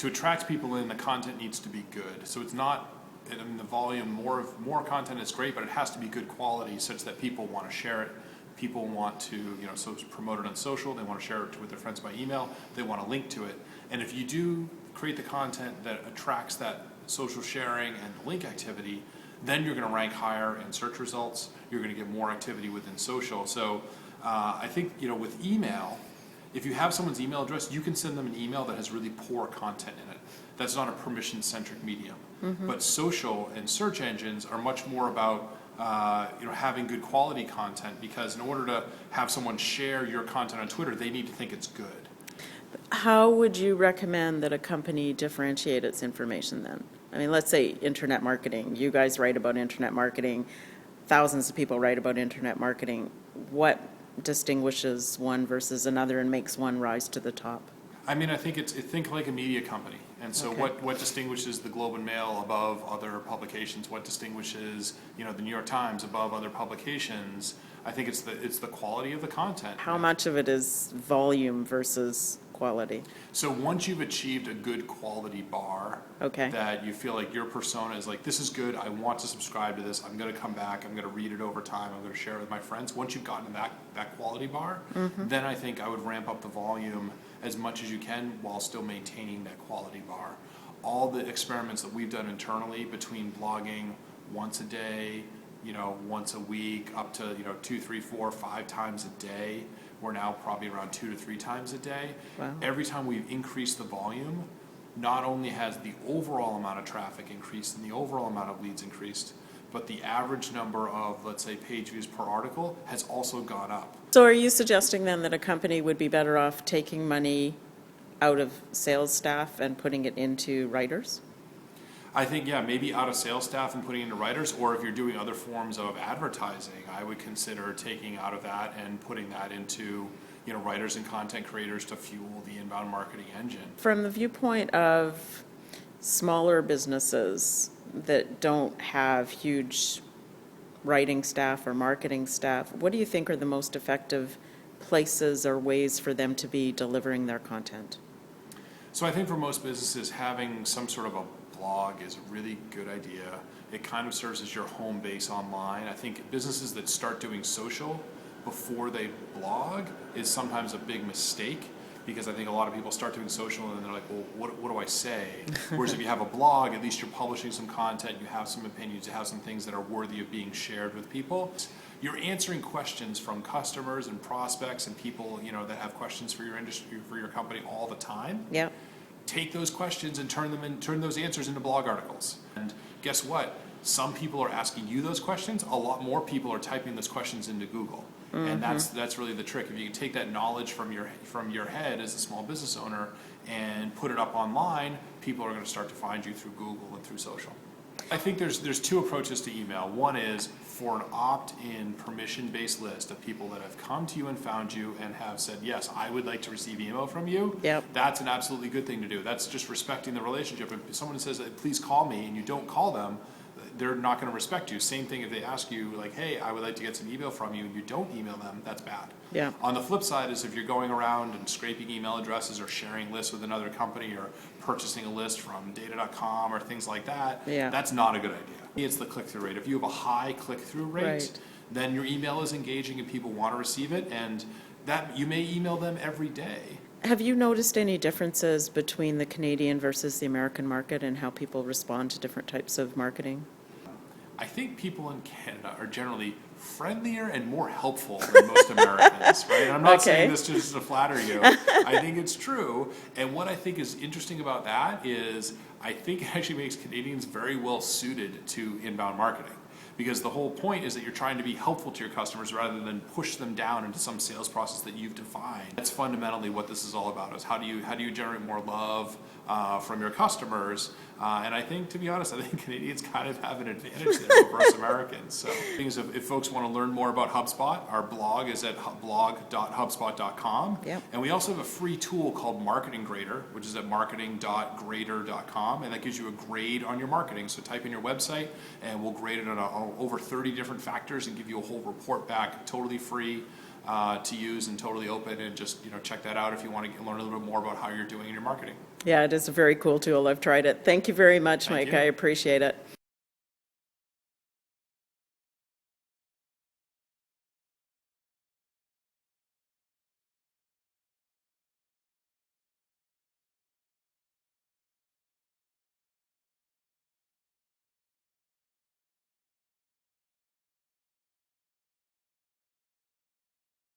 to attract people in, the content needs to be good. So it's not, I mean, the volume, more content is great, but it has to be good quality such that people want to share it. People want to, so promote it on social, they want to share it with their friends by email, they want to link to it. And if you do create the content that attracts that social sharing and the link activity, then you're going to rank higher in search results, you're going to get more activity within social. So I think, with email, if you have someone's email address, you can send them an email that has really poor content in it. That's not a permission-centric medium. Mm-hmm. But social and search engines are much more about having good quality content, because in order to have someone share your content on Twitter, they need to think it's good. How would you recommend that a company differentiate its information then? I mean, let's say internet marketing. You guys write about internet marketing. Thousands of people write about internet marketing. What distinguishes one versus another and makes one rise to the top? I mean, I think think like a media company. And so okay. what distinguishes the Globe and Mail above other publications? What distinguishes, the New York Times above other publications? I think it's the quality of the content. How much of it is volume versus quality? So once you've achieved a good quality bar, okay. that you feel like your persona is like, this is good, I want to subscribe to this, I'm going to come back, I'm going to read it over time, I'm going to share it with my friends. Once you've gotten that quality bar, mm-hmm. then I think I would ramp up the volume as much as you can while still maintaining that quality bar. All the experiments that we've done internally between blogging once a day, once a week, up to 2, 3, 4, 5 times a day. We're now probably around 2 to 3 times a day. Wow. Every time we've increased the volume, not only has the overall amount of traffic increased and the overall amount of leads increased, but the average number of, let's say, page views per article has also gone up. So are you suggesting then that a company would be better off taking money out of sales staff and putting it into writers? I think, maybe out of sales staff and putting it into writers, or if you're doing other forms of advertising, I would consider taking out of that and putting that into, writers and content creators to fuel the inbound marketing engine. From the viewpoint of smaller businesses that don't have huge writing staff or marketing staff, what do you think are the most effective places or ways for them to be delivering their content? So I think for most businesses, having some sort of a blog is a really good idea. It kind of serves as your home base online. I think businesses that start doing social before they blog is sometimes a big mistake, because I think a lot of people start doing social and then they're like, well, what do I say? Whereas if you have a blog, at least you're publishing some content, you have some opinions, you have some things that are worthy of being shared with people. You're answering questions from customers and prospects and people, that have questions for your industry, for your company all the time. Yeah. Take those questions and turn those answers into blog articles. And guess what? Some people are asking you those questions. A lot more people are typing those questions into Google. Mm-hmm. And that's really the trick. If you can take that knowledge from your head as a small business owner and put it up online, people are going to start to find you through Google and through social. I think there's 2 approaches to email. One is for an opt-in permission-based list of people that have come to you and found you and have said, yes, I would like to receive email from you. Yep. That's an absolutely good thing to do. That's just respecting the relationship. If someone says, please call me, and you don't call them, they're not going to respect you. Same thing if they ask you, like, hey, I would like to get some email from you, and you don't email them, that's bad. Yeah. On the flip side is if you're going around and scraping email addresses or sharing lists with another company or purchasing a list from data.com or things like that, yeah. That's not a good idea. It's the click-through rate. If you have a high click-through rate, right. then your email is engaging and people want to receive it, and that you may email them every day. Have you noticed any differences between the Canadian versus the American market and how people respond to different types of marketing? I think people in Canada are generally friendlier and more helpful than most Americans, right? And I'm not saying this just to flatter you. I think it's true. And what I think is interesting about that is I think it actually makes Canadians very well suited to inbound marketing. Because the whole point is that you're trying to be helpful to your customers rather than push them down into some sales process that you've defined. That's fundamentally what this is all about, is how do you generate more love from your customers? And I think, to be honest, I think Canadians kind of have an advantage there over us Americans. So if folks want to learn more about HubSpot, our blog is at blog.hubspot.com. Yep. And we also have a free tool called Marketing Grader, which is at marketing.grader.com, and that gives you a grade on your marketing. So type in your website and we'll grade it on over 30 different factors and give you a whole report back, totally free. to use and totally open, and just, check that out if you want to learn a little bit more about how you're doing in your marketing. Yeah, it is a very cool tool. I've tried it. Thank you very much, Thank Mike. you. I appreciate it.